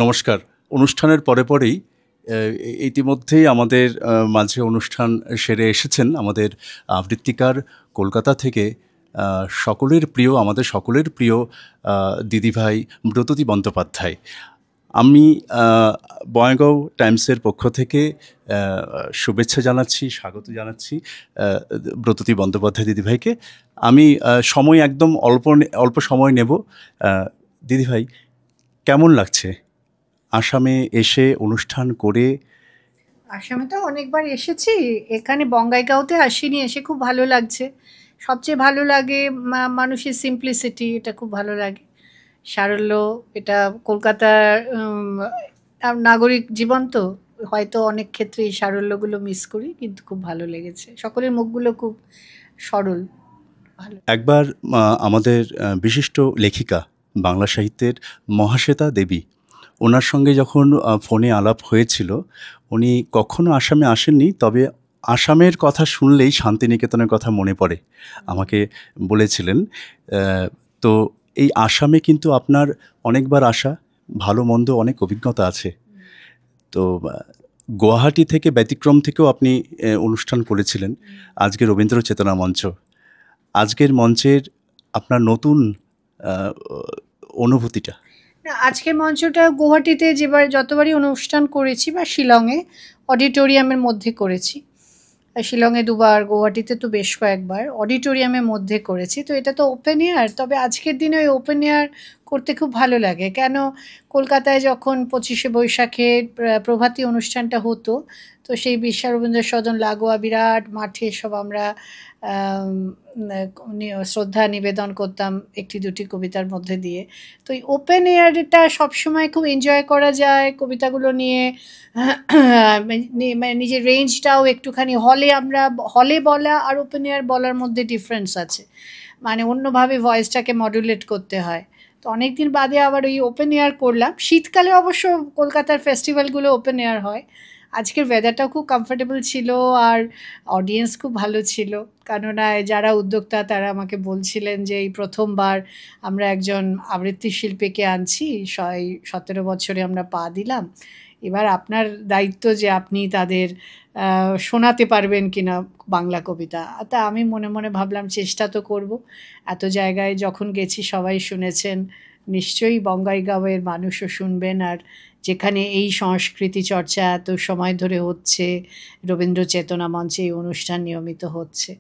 নমস্কার। অনুষ্ঠানের পরেই ইতিমধ্যেই আমাদের মাঝে অনুষ্ঠান সেরে এসেছেন আমাদের আবৃত্তিকার কলকাতা থেকে আমাদের সকলের প্রিয় দিদিভাই ব্রততী বন্দ্যোপাধ্যায়। আমি বঙ্গাইগাঁও টাইমসের পক্ষ থেকে শুভেচ্ছা জানাচ্ছি, স্বাগত জানাচ্ছি ব্রততী বন্দ্যোপাধ্যায় দিদিভাইকে। আমি সময় একদম অল্প সময় নেব। দিদিভাই, কেমন লাগছে আসামে এসে অনুষ্ঠান করে? আসামে তো অনেকবার এসেছি, এখানে বঙ্গাইগাঁওতে আসিনি, এসে খুব ভালো লাগছে। সবচেয়ে ভালো লাগে মানুষের সিম্পলিসিটি, এটা খুব ভালো লাগে। সারল্য, এটা কলকাতার নাগরিক জীবন তো, হয়তো অনেক ক্ষেত্রে এই সারল্যগুলো মিস করি, কিন্তু খুব ভালো লেগেছে। সকলের মুখগুলো খুব সরল, ভালো। একবার আমাদের বিশিষ্ট লেখিকা, বাংলা সাহিত্যের মহাশ্বেতা দেবী, ওনার সঙ্গে যখন ফোনে আলাপ হয়েছিল, উনি কখনো আসামে আসেননি, তবে আসামের কথা শুনলেই শান্তিনিকেতনের কথা মনে পড়ে আমাকে বলেছিলেন। তো এই আসামে কিন্তু আপনার অনেকবার আসা, ভালো মন্দ অনেক অভিজ্ঞতা আছে। তো গুয়াহাটি থেকে ব্যতিক্রম থেকেও আপনি অনুষ্ঠান করেছিলেন, আজকে রবীন্দ্র চেতনা মঞ্চ। আজকের মঞ্চের আপনার নতুন অনুভূতিটা? আজকের মঞ্চটা গুয়াহাটিতে যতবারই অনুষ্ঠান করেছি বা শিলংয়ে অডিটোরিয়ামের মধ্যে করেছি, শিলংয়ে দুবার, গুয়াহাটিতে তো বেশ কয়েকবার অডিটোরিয়ামের মধ্যে করেছি। তো এটা তো ওপেন এয়ার, তবে আজকের দিনে ওই ওপেন এয়ার করতে খুব ভালো লাগে। কেন, কলকাতায় যখন 25শে বৈশাখে প্রভাতী অনুষ্ঠানটা হতো, তো সেই বিশ্ব রবীন্দ্র সদন লাগোয়া বিরাট মাঠে সব আমরা শ্রদ্ধা নিবেদন করতাম একটি দুটি কবিতার মধ্যে দিয়ে। তো এই ওপেন এয়ারটা সবসময় খুব এনজয় করা যায় কবিতাগুলো নিয়ে। মানে নিজের রেঞ্জটাও একটুখানি, হলে বলা আর ওপেন এয়ার বলার মধ্যে ডিফারেন্স আছে, মানে অন্যভাবে ভয়েসটাকে মডুলেট করতে হয়। তো অনেকদিন বাদে আবার ওই ওপেন এয়ার করলাম। শীতকালে অবশ্য কলকাতার ফেস্টিভ্যালগুলো ওপেন এয়ার হয়। আজকের ওয়েদারটাও খুব কমফোর্টেবল ছিল, আর অডিয়েন্স খুব ভালো ছিল। কেননা যারা উদ্যোক্তা তারা আমাকে বলছিলেন যে এই প্রথমবার আমরা একজন আবৃত্তি শিল্পীকে আনছি, 17 বছরে আমরা পা দিলাম, এবার আপনার দায়িত্ব যে আপনি তাদের শোনাতে পারবেন কিনা বাংলা কবিতা। তা আমি মনে মনে ভাবলাম চেষ্টা তো করব। এত জায়গায় যখন গেছি সবাই শুনেছেন, নিশ্চয়ই বঙ্গাইগাঁওয়ের মানুষও শুনবেন। আর যেখানে এই সংস্কৃতি চর্চা এত সময় ধরে হচ্ছে, রবীন্দ্র চেতনা মঞ্চে এই অনুষ্ঠান নিয়মিত হচ্ছে,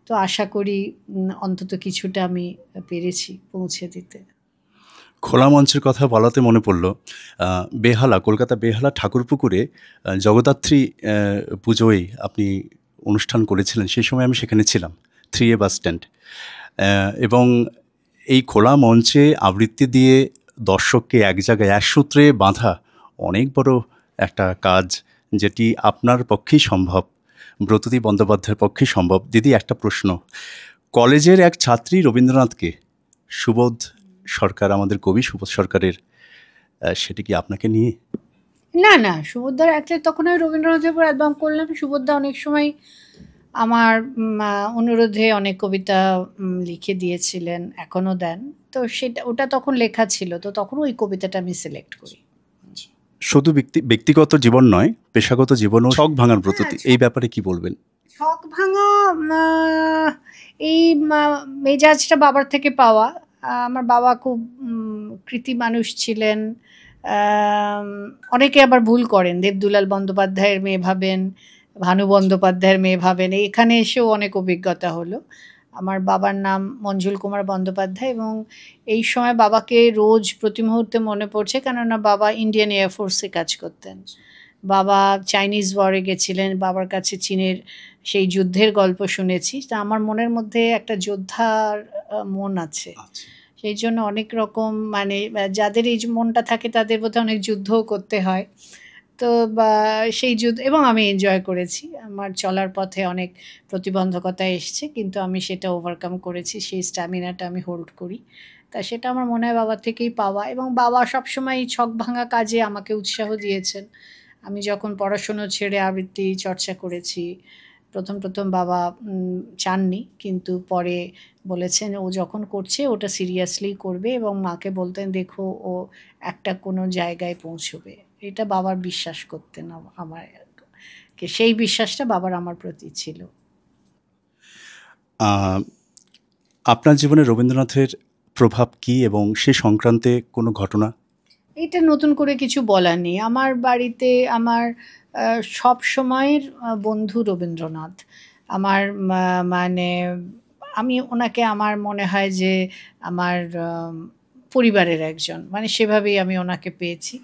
তো আশা করি অন্তত কিছুটা আমি পেরেছি পৌঁছে দিতে। খোলা মঞ্চের কথা বলাতে মনে পড়ল, বেহালা, কলকাতা বেহালা ঠাকুরপুকুরে জগদ্ধাত্রী পুজোয় আপনি অনুষ্ঠান করেছিলেন। সেই সময় আমি সেখানে ছিলাম, 3A বাস স্ট্যান্ড। এবং এই খোলা মঞ্চে আবৃত্তি দিয়ে দর্শককে এক জায়গায় এক সূত্রে বাঁধা অনেক বড় একটা কাজ, যেটি আপনার পক্ষেই সম্ভব, ব্রততী বন্দ্যোপাধ্যায়ের পক্ষেই সম্ভব। দিদি, একটা প্রশ্ন। কলেজের এক ছাত্রী রবীন্দ্রনাথকে, সুবোধ সরকার, আমাদের কবি সুবোধ সরকারের, সেটি কি আপনাকে নিয়ে? না না, সুভদ্রার একটা তখন আমি রবীন্দ্রনাথের উপর অ্যালবাম করলাম। সুভদ্রা অনেক সময় আমার অনুরোধে অনেক কবিতা লিখে দিয়েছিলেন, এখনও দেন। তো ওটা তখন লেখা ছিল, তো তখন ওই কবিতাটা আমি সিলেক্ট করি। শুধু ব্যক্তিগত জীবন নয়, পেশাগত জীবনও ছক ভাঙার ব্রততী, এই ব্যাপারে কি বলবেন? ছক ভাঙা, এই মেজাজটা বাবার থেকে পাওয়া। আমার বাবা খুব কৃতি মানুষ ছিলেন। অনেকে আবার ভুল করেন, দেবদুলাল বন্দ্যোপাধ্যায়ের মেয়ে ভাবেন, ভানু বন্দ্যোপাধ্যায়ের মেয়ে ভাবেন। এখানে এসেও অনেক অভিজ্ঞতা হলো। আমার বাবার নাম মঞ্জুল কুমার বন্দ্যোপাধ্যায়, এবং এই সময় বাবাকে রোজ প্রতি মুহূর্তে মনে পড়ছে, কেননা বাবা ইন্ডিয়ান এয়ারফোর্সে কাজ করতেন। বাবা চাইনিজ ওয়ারে গেছিলেন, বাবার কাছে চীনের সেই যুদ্ধের গল্প শুনেছি। তা আমার মনের মধ্যে একটা যোদ্ধার মন আছে, সেই জন্য অনেক রকম, মানে যাদের এই মনটা থাকে তাদের বোধহয় অনেক যুদ্ধও করতে হয়। তো সেই যুদ্ধ, এবং আমি এনজয় করেছি। আমার চলার পথে অনেক প্রতিবন্ধকতা এসছে, কিন্তু আমি সেটা ওভারকাম করেছি, সেই স্ট্যামিনাটা আমি হোল্ড করি। তা সেটা আমার মনে হয় বাবার থেকেই পাওয়া। এবং বাবা সবসময় এই ছক ভাঙা কাজে আমাকে উৎসাহ দিয়েছেন। আমি যখন পড়াশুনো ছেড়ে আবৃত্তি চর্চা করেছি, প্রথম বাবা চাননি, কিন্তু পরে বলেছেন ও যখন করছে ওটা সিরিয়াসলি করবে, এবং মাকে বলতেন দেখো ও একটা কোনো জায়গায় পৌঁছবে। এটা বাবার বিশ্বাস করতেন আমার, সেই বিশ্বাসটা বাবার আমার প্রতি ছিল। আপনার জীবনে রবীন্দ্রনাথের প্রভাব কী এবং সে সংক্রান্তে কোনো ঘটনা? এটা নতুন করে কিছু বলার নেই। আমার বাড়িতে আমার সব সময়ের বন্ধু রবীন্দ্রনাথ। আমার মানে আমি ওনাকে আমার মনে হয় যে আমার পরিবারের একজন, মানে সেভাবেই আমি ওনাকে পেয়েছি।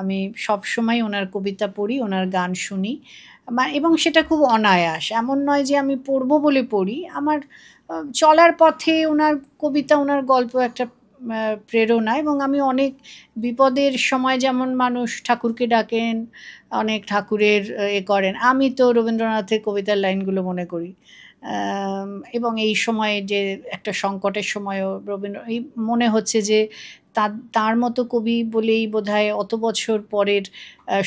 আমি সবসময় ওনার কবিতা পড়ি, ওনার গান শুনি, এবং সেটা খুব অনায়াস। এমন নয় যে আমি পড়বো বলে পড়ি। আমার চলার পথে ওনার কবিতা, ওনার গল্প একটা প্রেরণা। এবং আমি অনেক বিপদের সময় যেমন মানুষ ঠাকুরকে ডাকেন, অনেক ঠাকুরের করেন, আমি তো রবীন্দ্রনাথের কবিতার লাইনগুলো মনে করি। এবং এই সময়ে যে একটা সংকটের সময়ও এই মনে হচ্ছে যে তার মতো কবি বলেই বোধহয় অত বছর পরের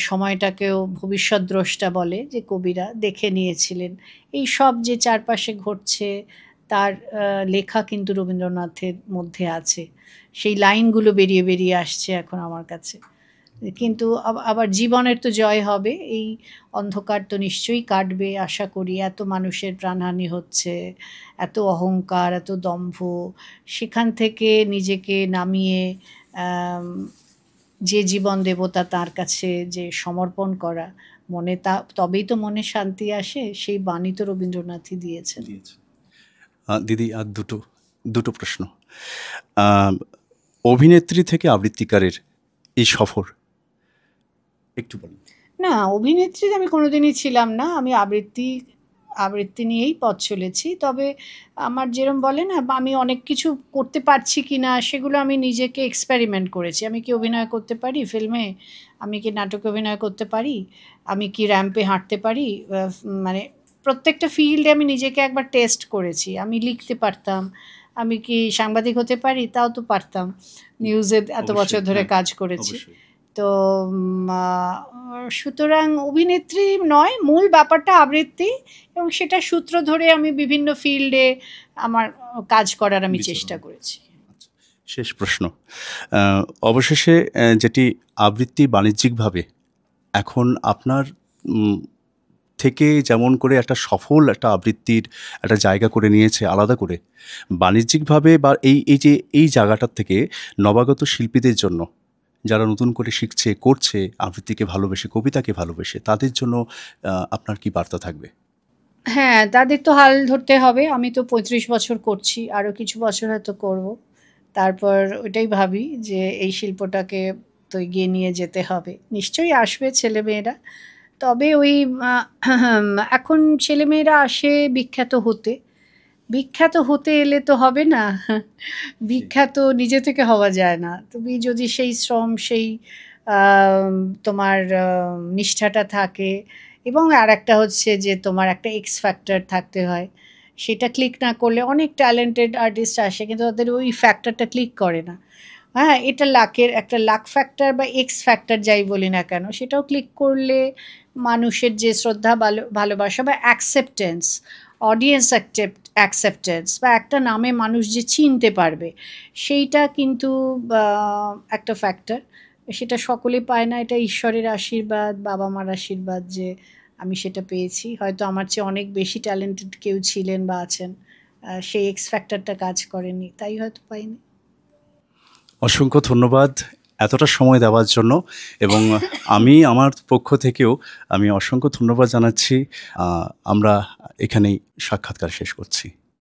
সময়টাকেও ভবিষ্যৎ দ্রষ্টা বলে, যে কবিরা দেখে নিয়েছিলেন এই সব যে চারপাশে ঘটছে, তার লেখা কিন্তু রবীন্দ্রনাথের মধ্যে আছে। সেই লাইনগুলো বেরিয়ে বেরিয়ে আসছে এখন আমার কাছে। কিন্তু আবার জীবনের তো জয় হবে, এই অন্ধকার তো নিশ্চয়ই কাটবে আশা করি। এত মানুষের প্রাণহানি হচ্ছে, এত অহংকার, এত দম্ভ, সেখান থেকে নিজেকে নামিয়ে যে জীবন দেবতা তার কাছে যে সমর্পণ করা, মনে তবেই তো মনে শান্তি আসে। সেই বাণী তো রবীন্দ্রনাথই দিয়েছেন। দিদি, আর দুটো প্রশ্ন। অভিনেত্রী থেকে আবৃত্তিকারের এই সফর একটু বলুন। না, অভিনেত্রী আমি কোনোদিনই ছিলাম না। আমি আবৃত্তি নিয়েই পথ চলেছি। তবে আমার যেরম বলে না, আমি অনেক কিছু করতে পারছি কি না সেগুলো আমি নিজেকে এক্সপেরিমেন্ট করেছি। আমি কি অভিনয় করতে পারি ফিল্মে? আমি কি নাটকে অভিনয় করতে পারি? আমি কি র্যাম্পে হাঁটতে পারি? মানে প্রত্যেকটা ফিল্ডে আমি নিজেকে একবার টেস্ট করেছি। আমি লিখতে পারতাম। আমি কি সাংবাদিক হতে পারি? তাও তো পারতাম। নিউজে এত বছর ধরে কাজ করেছি। তো সুতরাং অভিনেত্রী নয়, মূল ব্যাপারটা আবৃত্তি, এবং সেটা সূত্র ধরে আমি বিভিন্ন ফিল্ডে আমার কাজ করার আমি চেষ্টা করেছি। শেষ প্রশ্ন, অবশেষে যেটি আবৃত্তি বাণিজ্যিকভাবে এখন আপনার থেকে যেমন করে একটা সফল একটা আবৃত্তির একটা জায়গা করে নিয়েছে আলাদা করে, বাণিজ্যিকভাবে বা এই জায়গাটার থেকে নবাগত শিল্পীদের জন্য, যারা নতুন করে শিখছে, করছে, আবৃত্তিকে ভালোবেসে, কবিতাকে ভালোবেসে, তাদের জন্য আপনার কি বার্তা থাকবে? হ্যাঁ, তাদের তো হাল ধরতে হবে। আমি তো 35 বছর করছি, আরও কিছু বছর হয়তো করব। তারপর ওইটাই ভাবি যে এই শিল্পটাকে তো এগিয়ে নিয়ে যেতে হবে। নিশ্চয়ই আসবে ছেলেমেয়েরা। তবে ওই এখন ছেলেমেয়েরা আসে বিখ্যাত হতে এলে তো হবে না। বিখ্যাত নিজে থেকে হওয়া যায় না। তুমি যদি সেই শ্রম, সেই তোমার নিষ্ঠাটা থাকে, এবং আরেকটা হচ্ছে যে তোমার একটা এক্স ফ্যাক্টর থাকতে হয়। সেটা ক্লিক না করলে অনেক ট্যালেন্টেড আর্টিস্ট আসে, কিন্তু তাদের ওই ফ্যাক্টরটা ক্লিক করে না। হ্যাঁ, এটা একটা লাক ফ্যাক্টর বা এক্স ফ্যাক্টর যাই বলি না কেন, সেটাও ক্লিক করলে মানুষের যে শ্রদ্ধা, ভালোবাসা বা অ্যাকসেপ্টেন্স, অডিয়েন্স অ্যাকসেপ্টেন্স, বা একটা নামে মানুষ যে চিনতে পারবে, সেইটা কিন্তু একটা ফ্যাক্টর। সেটা সকলে পায় না। এটা ঈশ্বরের আশীর্বাদ, বাবা মার আশীর্বাদ যে আমি সেটা পেয়েছি। হয়তো আমার চেয়ে অনেক বেশি ট্যালেন্টেড কেউ ছিলেন বা আছেন, সেই এক্স ফ্যাক্টরটা কাজ করেনি, তাই হয়তো পাইনি। অসংখ্য ধন্যবাদ এতটা সময় দেওয়ার জন্য, এবং আমি আমার পক্ষ থেকেও আমি অসংখ্য ধন্যবাদ জানাচ্ছি। আমরা এখানেই সাক্ষাৎকার শেষ করছি।